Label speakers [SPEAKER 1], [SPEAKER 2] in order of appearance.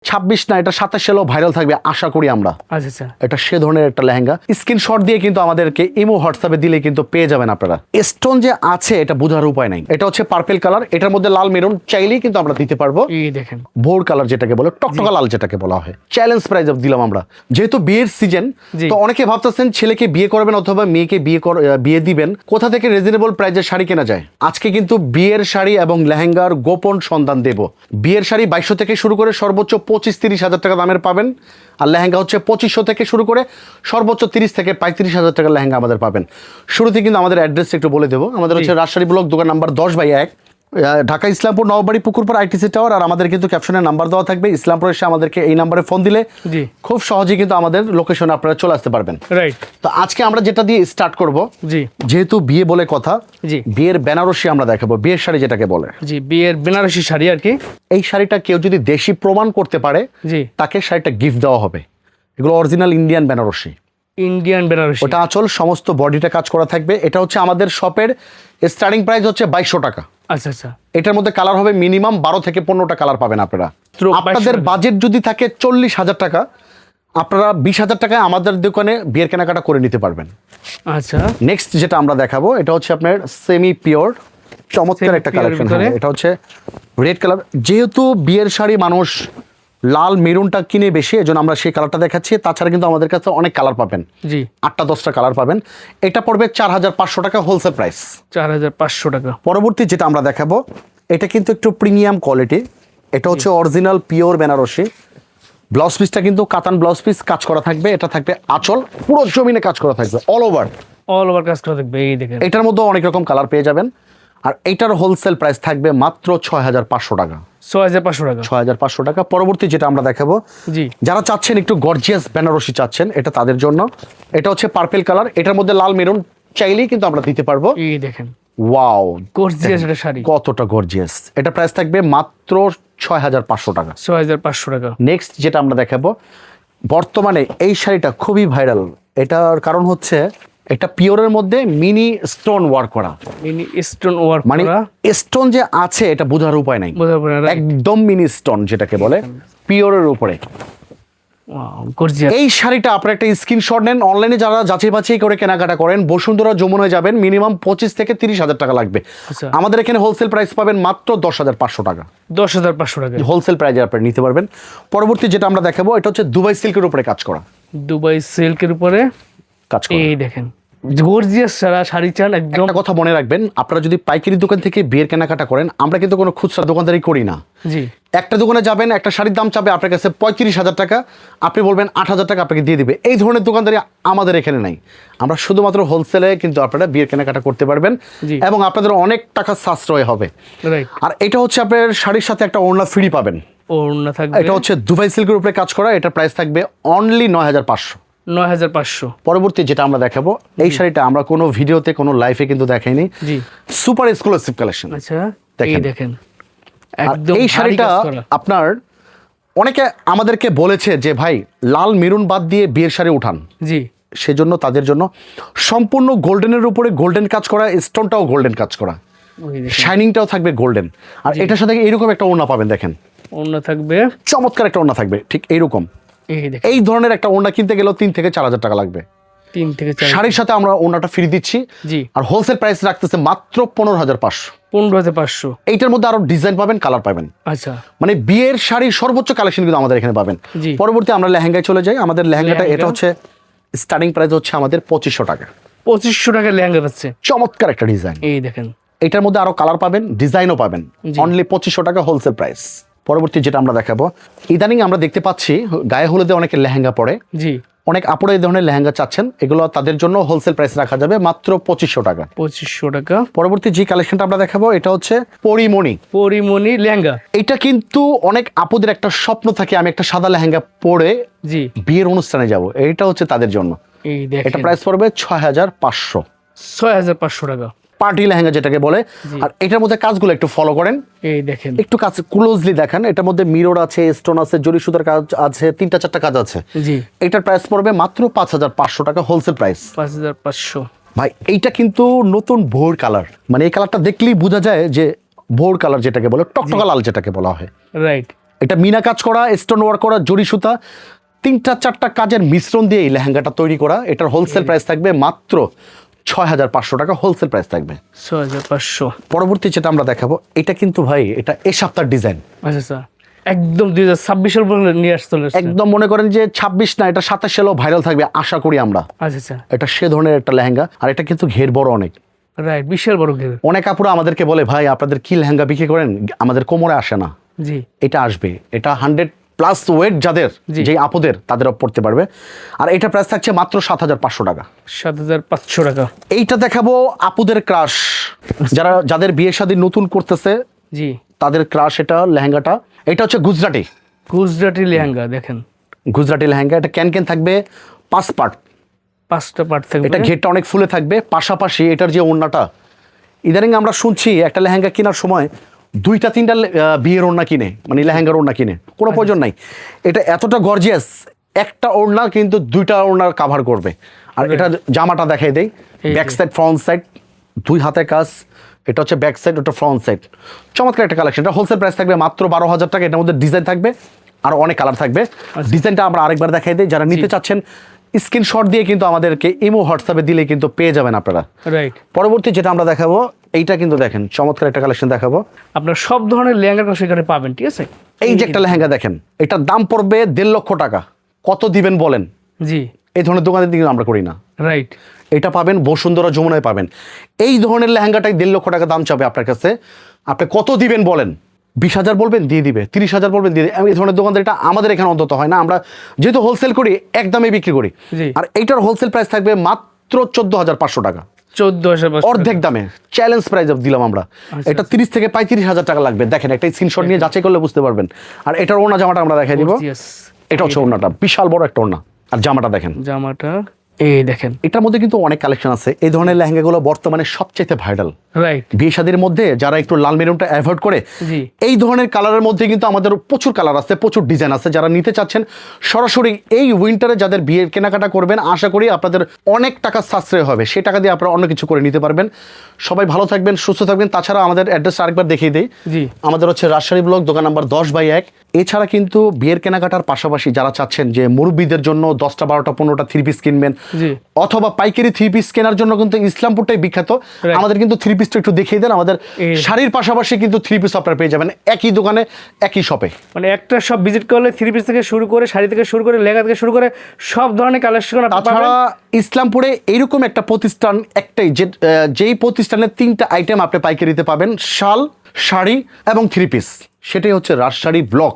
[SPEAKER 1] 26 না, এটা 27 সালেও ভাইরাল থাকবে আশা করি আমরা।
[SPEAKER 2] আচ্ছা,
[SPEAKER 1] এটা সে ধরনের একটা লেহেঙ্গা। স্ক্রিনশট দিয়ে কিন্তু আমাদেরকে ইমো হোয়াটসঅ্যাপে দিলে কিন্তু পেয়ে যাবেন আপনারা। স্টোন যে আছে এটা বোঝার উপায় নাই। এটা হচ্ছে পার্পল কালার, এটার মধ্যে লাল মেরুন চাইলেই কিন্তু আমরা দিতে পারবো।
[SPEAKER 2] এই দেখেন
[SPEAKER 1] ভোর কালার যেটাকে বলে, টকটকা লাল যেটাকে বলা হয়, চ্যালেঞ্জ প্রাইজ দিলাম আমরা। যেহেতু বিয়ের সিজন, তো অনেকে ভাবতেছেন ছেলেকে বিয়ে করবেন অথবা মেয়েকে বিয়ে দিবেন, কোথা থেকে রিজনেবল প্রাইজের শাড়ি কেনা যায়। আজকে কিন্তু বিয়ের শাড়ি এবং লেহেঙ্গার গোপন সন্ধান দেব। বিয়ের শাড়ি 2200 থেকে শুরু করে সর্বোচ্চ 25-30 হাজার টাকা দামের পাবেন, আর লেহেঙ্গা হচ্ছে 2500 থেকে শুরু করে সর্বোচ্চ 30 থেকে 35 হাজার টাকার লেহেঙ্গা আমাদের পাবেন। শুরুতে কিন্তু আমাদের অ্যাড্রেসটা একটু বলে দেবো। আমাদের হচ্ছে রাজশাহী ব্লক, দোকান number 10/1, Dhaka Islampur নববাড়ি পুকুরপাড় ITC tower. আর আমাদের কিন্তু ক্যাপশনে নাম্বার দেওয়া থাকবে। ইসলামপুর এসে আমাদেরকে এই নাম্বারে ফোন দিলে খুব সহজেই কিন্তু আমাদের লোকেশনে আপনারা চলে আসতে পারবেন।
[SPEAKER 2] রাইট।
[SPEAKER 1] তো আজকে আমরা যেটা দিয়ে স্টার্ট করব, যেহেতু বিয়ে বলে কথা, বিয়ের বেনারসি আমরা দেখাবো, বিয়ের শাড়ি যেটাকে বলে।
[SPEAKER 2] বিয়ের বেনারসি শাড়ি আর কি।
[SPEAKER 1] এই শাড়িটা কেউ যদি দেশি প্রমাণ করতে পারে, তাকে শাড়িটা গিফট দেওয়া হবে। এগুলো original Indian Banarasi.
[SPEAKER 2] Indian Banarasi,
[SPEAKER 1] ওটা আঁচল সমস্ত বডিটা কাজ করা থাকবে। এটা হচ্ছে আমাদের শপের স্টার্টিং প্রাইস হচ্ছে 2200 টাকা।
[SPEAKER 2] আচ্ছা।
[SPEAKER 1] এটার মধ্যে কালার হবে মিনিমাম 12 থেকে 15টা কালার পাবেন আপনারা। আপনাদের বাজেট যদি থাকে 40,000 টাকা, আপনারা 20,000 টাকায় আমাদের দোকানে বিয়ের কেনাকাটা করে নিতে পারবেন।
[SPEAKER 2] আচ্ছা,
[SPEAKER 1] নেক্সট যেটা আমরা দেখাবো, এটা হচ্ছে আপনার সেমি পিওর, চমৎকার একটা কালেকশন। এটা হচ্ছে রেড কালার। যেহেতু বিয়ের শাড়ি মানুষ লাল মেরুনটা কিনে বেশি, এজন্য আমরা সেই কালারটা দেখাচ্ছি। তাছাড়া কিন্তু আমাদের কাছে অনেক কালার পাবেন, 8টা-10টা কালার পাবেন। এটা পড়বে 4,500 টাকা হোলসেল প্রাইস।
[SPEAKER 2] 4,500 টাকা।
[SPEAKER 1] পরবর্তী যেটা আমরা দেখাবো, এটা কিন্তু একটু প্রিমিয়াম কোয়ালিটি। এটা হচ্ছে অরিজিনাল পিওর বেনারসি। ব্লাউজ পিসটা কিন্তু কাতান ব্লাউজ পিস কাজ করা থাকবে। এটা থাকবে আঁচল, পুরো জমিনে কাজ করা থাকবে, অল ওভার
[SPEAKER 2] কাজ করা থাকবে। এই দেখেন,
[SPEAKER 1] এটার মধ্যে অনেক রকম কালার পেয়ে যাবেন। আর এটার হোলসেল প্রাইস থাকবে মাত্র 6,500 টাকা।
[SPEAKER 2] 6,500 টাকা।
[SPEAKER 1] 6,500 টাকা। পরবর্তী যেটা আমরা দেখাবো, যারা চাচ্ছেন একটু গর্জিয়াস বেনারসি চাচ্ছেন, এটা তাদের জন্য। এটা হচ্ছে পার্পল কালার, এটার মধ্যে লাল মেরুন চাইলেই কিন্তু আমরা দিতে পারবো।
[SPEAKER 2] এই দেখেন,
[SPEAKER 1] ওয়াও,
[SPEAKER 2] গর্জিয়াস এটা শাড়ি,
[SPEAKER 1] কতটা গর্জিয়াস। এটা প্রাইস থাকবে মাত্র 6,500 টাকা।
[SPEAKER 2] 6,500 টাকা।
[SPEAKER 1] নেক্সট যেটা আমরা দেখাবো, বর্তমানে এই শাড়িটা খুবই ভাইরাল। এটার কারণ হচ্ছে এটা পিওরের মধ্যে মিনি স্টোন ওয়ার্ক করা।
[SPEAKER 2] মিনি স্টোন ওয়ার্ক,
[SPEAKER 1] মানে স্টোন যে আছে এটা বোঝার উপায় নাই, একদম মিনি স্টোন যেটাকে বলে, পিওরের উপরে। এই শাড়িটা আপনার একটা স্ক্রিনশট নেন। অনলাইনে যারা যাচাই বাছাই করে কেনাকাটা করেন, বসুন্ধরা যমুনায় যাবেন, মিনিমাম 25 থেকে 30 হাজার টাকা লাগবে। আমাদের এখানে হোলসেল প্রাইস পাবেন মাত্র 10,500 টাকা।
[SPEAKER 2] 10,500 টাকা
[SPEAKER 1] হোলসেল প্রাইজে আপনি নিতে পারবেন। পরবর্তী যেটা আমরা দেখাবো, এটা হচ্ছে দুবাই সিল্কের উপরে কাজ করা।
[SPEAKER 2] দুবাই সিল্কের উপরে কাজ করা। এই দেখেন, গর্জিয়াস শাড়ি চান একদম।
[SPEAKER 1] একটা কথা মনে রাখবেন, আপনারা যদি পাইকারি দোকান থেকে বিয়ের কেনাকাটা করেন, আমরা কিন্তু কোনো খুচরা দোকানদারি করি না। একটা দোকানে যাবেন, একটা শাড়ির দাম চাবে আপনার কাছে 35,000 টাকা, আপনি বলবেন 8,000 টাকা আপনাকে দিয়ে দিবে। এই ধরনের দোকানদারি আমাদের এখানে নাই। আমরা শুধুমাত্র হোলসেলে কিন্তু আপনারা বিয়ের কেনাকাটা করতে পারবেন এবং আপনাদের অনেক টাকা সাশ্রয় হবে। আর এটা হচ্ছে আপনার শাড়ির সাথে একটা ওড়না ফ্রি পাবেন।
[SPEAKER 2] ওড়না থাকবে।
[SPEAKER 1] এটা হচ্ছে দুবাই সিল্কের উপরে কাজ করা। এটা প্রাইস থাকবে অনলি 9,500।
[SPEAKER 2] 9,500।
[SPEAKER 1] পরবর্তী যেটা আমরা দেখাবো, এই শাড়িটা আমরা কোনো ভিডিওতে কোনো লাইভে কিন্তু দেখাইনি। Super exclusive collection.
[SPEAKER 2] আচ্ছা, দেখেন
[SPEAKER 1] একদম। এই শাড়িটা আপনার অনেকে আমাদেরকে বলেছে যে ভাই লাল মেরুন বাদ দিয়ে বিয়ের শাড়ি উঠান। সেজন্য তাদের জন্য সম্পূর্ণ গোল্ডেনের উপরে গোল্ডেন কাজ করা, স্টোনটাও গোল্ডেন কাজ করা, শাইনিংটাও থাকবে গোল্ডেন। আর এটার সাথে এইরকম একটা ওড়না পাবেন। দেখেন,
[SPEAKER 2] ওড়না থাকবে,
[SPEAKER 1] চমৎকার একটা ওড়না থাকবে, ঠিক এইরকম। এই ধরনের একটা ওড়না কিনতে গেলেও 3 থেকে 4,000 টাকা লাগবে।
[SPEAKER 2] 3 থেকে 4।
[SPEAKER 1] শাড়ির সাথে আমরা ওড়নাটা ফ্রি দিচ্ছি। আর হোলসেল প্রাইস রাখতেছে মাত্র 15,500।
[SPEAKER 2] 15,500।
[SPEAKER 1] এইটার মধ্যে আরো ডিজাইন পাবেন, কালার পাবেন।
[SPEAKER 2] আচ্ছা,
[SPEAKER 1] মানে বিয়ের শাড়ির সর্বোচ্চ কালেকশন কিন্তু আমাদের এখানে পাবেন। পরবর্তী আমরা লেহেঙ্গায় চলে যাই। আমাদের লেহেঙ্গাটা এটা হচ্ছে স্টার্টিং প্রাইস হচ্ছে আমাদের 2500 টাকা।
[SPEAKER 2] 2500 টাকা লেহেঙ্গা পাচ্ছে।
[SPEAKER 1] চমৎকার একটা ডিজাইন।
[SPEAKER 2] এই দেখেন,
[SPEAKER 1] এটার মধ্যে আরো কালার পাবেন, ডিজাইনও পাবেন। অনলি 2500 টাকা হোলসেল প্রাইস। পরবর্তী যেটা আমরা দেখাবো, ইদানিং আমরা দেখতে পাচ্ছি গায়ে হলুদে অনেকে লেহেঙ্গা পরে। অনেক আপুরা এই ধরনের লেহেঙ্গা চাচ্ছেন, এগুলো তাদের জন্য হোলসেল প্রাইস রাখা যাবে মাত্র 2500 টাকা।
[SPEAKER 2] 2500 টাকা।
[SPEAKER 1] পরবর্তী যে কালেকশনটা আমরা দেখাবো, এটা হচ্ছে
[SPEAKER 2] পরিমণি লেহেঙ্গা।
[SPEAKER 1] এটা কিন্তু অনেক আপুদের একটা স্বপ্ন থাকে, আমি একটা সাদা লেহেঙ্গা পরে বিয়ের অনুষ্ঠানে যাব। এটা হচ্ছে তাদের জন্য। এটা প্রাইস পড়বে 6,500।
[SPEAKER 2] 6,500 টাকা।
[SPEAKER 1] পার্টি লেহেঙ্গা যেটাকে বলে। আর এটার মধ্যে কাজগুলো একটু ফলো করেন,
[SPEAKER 2] এই দেখেন,
[SPEAKER 1] একটু কাজ ক্লোজলি দেখেন। এটার মধ্যে মিরর আছে, স্টোন আছে, জরি সুতার কাজ আছে, 3-4টা কাজ আছে। এটার প্রাইস পড়বে মাত্র 5,500 টাকা হোলসেল প্রাইস।
[SPEAKER 2] 5,500।
[SPEAKER 1] ভাই এইটা কিন্তু নতুন ভোর কালার, মানে এই কালারটা দেখলেই বোঝা যায় যে ভোর কালার যেটাকে বলে, টকটকা লাল যেটাকে বলা হয়।
[SPEAKER 2] রাইট।
[SPEAKER 1] এটা মিনা কাজ করা, স্টোন ওয়ার্ক করা, জরি সুতা, 3-4টা কাজের মিশ্রণ দিয়ে এই লেহেঙ্গাটা তৈরি করা। এটার হোলসেল প্রাইস থাকবে মাত্র 6,500 টাকা হোলসেল প্রাইস থাকবে।
[SPEAKER 2] 6,500।
[SPEAKER 1] পরবর্তী যেটা আমরা দেখাবো, এটা কিন্তু ভাই এটা এ সপ্তাহের ডিজাইন।
[SPEAKER 2] আচ্ছা স্যার, একদম 2026-এর উপর নিয়ে আসতে হলো।
[SPEAKER 1] একদম মনে করেন যে 26 না, এটা 27 সালেও ভাইরাল থাকবে আশা করি আমরা।
[SPEAKER 2] আচ্ছা আচ্ছা,
[SPEAKER 1] এটা সে ধরনের একটা লেহেঙ্গা, আর এটা কিন্তু ঘের বড় অনেক।
[SPEAKER 2] রাইট, বিশাল বড় ঘের।
[SPEAKER 1] অনেক আপুরা আমাদেরকে বলে ভাই আপনাদের কি লেহেঙ্গা বিক্রি করেন, আমাদের কোমরে আসে না।
[SPEAKER 2] জি,
[SPEAKER 1] এটা আসবে, এটা 100+ ওয়েট যাদের,
[SPEAKER 2] জি।
[SPEAKER 1] যে আপুদের তাদেরও পড়তে পারবে। আর এটা প্রাইস থাকছে মাত্র 7,500 টাকা।
[SPEAKER 2] 7,500 টাকা।
[SPEAKER 1] এইটা দেখাবো আপুদের ক্রাশ, যাদের বিয়ে শাদী নতুন করতেছে
[SPEAKER 2] জি,
[SPEAKER 1] তাদের ক্রাশ এটা লেহেঙ্গাটা। এটা হচ্ছে গুজরাটি
[SPEAKER 2] লেহেঙ্গা দেখেন,
[SPEAKER 1] গুজরাটি লেহেঙ্গা। এটা ক্যান থাকবে 5 পার্ট,
[SPEAKER 2] 5টা পার্ট থাকবে।
[SPEAKER 1] এটা ঘেরটা অনেক ফুলে থাকবে। পাশাপাশি এটার যে ওড়নাটা, ইদানিং আমরা শুনছি একটা লেহেঙ্গা কেনার সময় 2-3টা বিয়ের ওড়না কিনে, মানে লেহেঙ্গার ওড়না কিনে, কোনো প্রয়োজন নাই। এটা এতটা গর্জিয়াস, একটা ওড়না কিন্তু 2টা ওড়নার কাভার করবে। আর এটা জামাটা দেখাই দেই, ব্যাক সাইড ফ্রন্ট সাইড 2 হাতে কাজ। এটা হচ্ছে ব্যাক সাইড, ওটা ফ্রন্ট সাইড। চমৎকার একটা কালেকশন। এটা হোলসেল প্রাইস থাকবে মাত্র 12,000 টাকা। এটার মধ্যে ডিজাইন থাকবে, আর অনেক কালার থাকবে। ডিজাইনটা আমরা আরেকবার দেখাই দিই, যারা নিতে চাচ্ছেন স্ক্রিনশট দিয়ে কিন্তু আমাদেরকে ইমো হোয়াটসঅ্যাপে দিলে কিন্তু পেয়ে যাবেন আপনারা।
[SPEAKER 2] রাইট।
[SPEAKER 1] পরবর্তী যেটা আমরা দেখাবো, এইটা কিন্তু দেখেন চমৎকার একটা কালেকশন দেখাবো।
[SPEAKER 2] আপনার সব ধরনের লেহেঙ্গা সেখানে পাবেন, ঠিক আছে।
[SPEAKER 1] এই যে একটা লেহেঙ্গা দেখেন, এটার দাম পড়বে 1.5 লক্ষ টাকা। কত দিবেন বলেন?
[SPEAKER 2] জি,
[SPEAKER 1] এই ধরনের দোকানের দিকে আমরা করি না।
[SPEAKER 2] রাইট।
[SPEAKER 1] এটা পাবেন বসুন্ধরা যমুনায় পাবেন। এই ধরনের লেহেঙ্গাটাই 1.5 লক্ষ টাকা দাম চাবে আপনার কাছে। আপনি কত দিবেন বলেন? 20,000 বলবেন, দিয়ে দিবে। 30,000 বলবেন, দিয়ে দিবে। এই ধরনের দোকানদার এটা আমাদের এখানে অন্তত হয় না। আমরা যেহেতু হোলসেল করি, একদমে বিক্রি করি।
[SPEAKER 2] জি।
[SPEAKER 1] আর এইটার হোলসেল প্রাইস থাকবে মাত্র 14,500 টাকা,
[SPEAKER 2] 14,500
[SPEAKER 1] অর্ধেক দামে চ্যালেঞ্জ প্রাইস দিলাম আমরা। এটা 30 থেকে 35,000 টাকা লাগবে। দেখেন একটা স্ক্রিনশট নিয়ে যাচাই করলে বুঝতে পারবেন। আর এটার ওড়না জামাটা আমরা দেখাই দিব।
[SPEAKER 2] Yes,
[SPEAKER 1] এটা হচ্ছে ওড়নাটা, বিশাল বড় একটা ওড়না। আর জামাটা দেখেন,
[SPEAKER 2] জামাটা এই দেখেন।
[SPEAKER 1] এটার মধ্যে কিন্তু অনেক কালেকশন আছে। এই ধরনের লেহেঙ্গাগুলো বর্তমানে সবচেয়ে ভাইরাল।
[SPEAKER 2] রাইট।
[SPEAKER 1] বিয়ে শাদীর মধ্যে যারা একটু লাল মেরুনটা অ্যাভয়েড করে,
[SPEAKER 2] জি।
[SPEAKER 1] এই ধরনের কালারের মধ্যে কিন্তু আমাদের প্রচুর কালার আছে, প্রচুর ডিজাইন আছে। যারা নিতে চাচ্ছেন সরাসরি এই উইন্টারে যাদের বিয়ের কেনাকাটা করবেন, আশা করি আপনাদের অনেক টাকা সাশ্রয় হবে। সেই টাকা দিয়ে আপনারা অন্য কিছু করে নিতে পারবেন। সবাই ভালো থাকবেন, সুস্থ থাকবেন। তাছাড়া আমাদের অ্যাড্রেস আরেকবার দেখিয়ে দিই।
[SPEAKER 2] জি।
[SPEAKER 1] আমাদের হচ্ছে রাজশাহী ব্লক, দোকান নাম্বার 10/1। এছাড়া কিন্তু বিয়ের কেনাকাটার পাশাপাশি যারা চাচ্ছেন যে মুরব্বীদের জন্য 10টা 12টা 15টা 3 পিস কিনবেন,
[SPEAKER 2] জি।
[SPEAKER 1] অথবা পাইকারি 3 পিস কেনার জন্য কিন্তু ইসলামপুরটাই বিখ্যাত। আমাদের কিন্তু 3 পিসটা একটু দেখিয়ে দেন। আমাদের শাড়ির পাশাপাশি কিন্তু 3 পিস আপনারা পেয়ে যাবেন একই দোকানে, একই শপে।
[SPEAKER 2] মানে একটা সব ভিজিট করলে 3 পিস থেকে শুরু করে, শাড়ি থেকে শুরু করে, লেহেঙ্গা থেকে শুরু করে সব ধরনের কালেকশন।
[SPEAKER 1] তাছাড়া ইসলামপুরে এইরকম একটা প্রতিষ্ঠান একটাই, যেই প্রতিষ্ঠানের 3টা আইটেম আপনি পাইকারিতে পাবেন, শাল, শাড়ি এবং 3 পিস। সেটাই হচ্ছে রাজশাহী ব্লক,